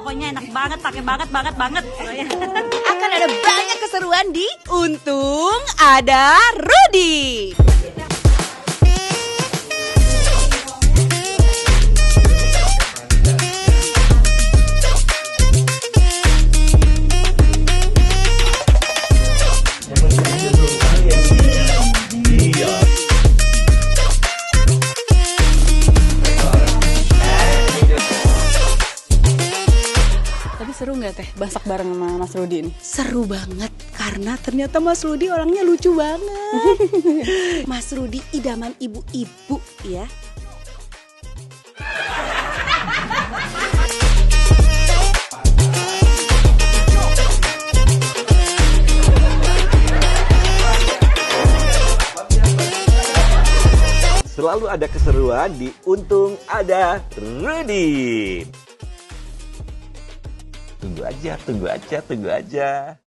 pokoknya enak banget, pakai banget. Akan ada banyak keseruan di Untung Ada Rudy. Tapi seru nggak teh masak bareng sama Mas Rudy ini? Seru banget karena ternyata Mas Rudy orangnya lucu banget. Mas Rudy idaman ibu-ibu ya. Selalu ada keseruan di Untung Ada Rudy. Tunggu aja.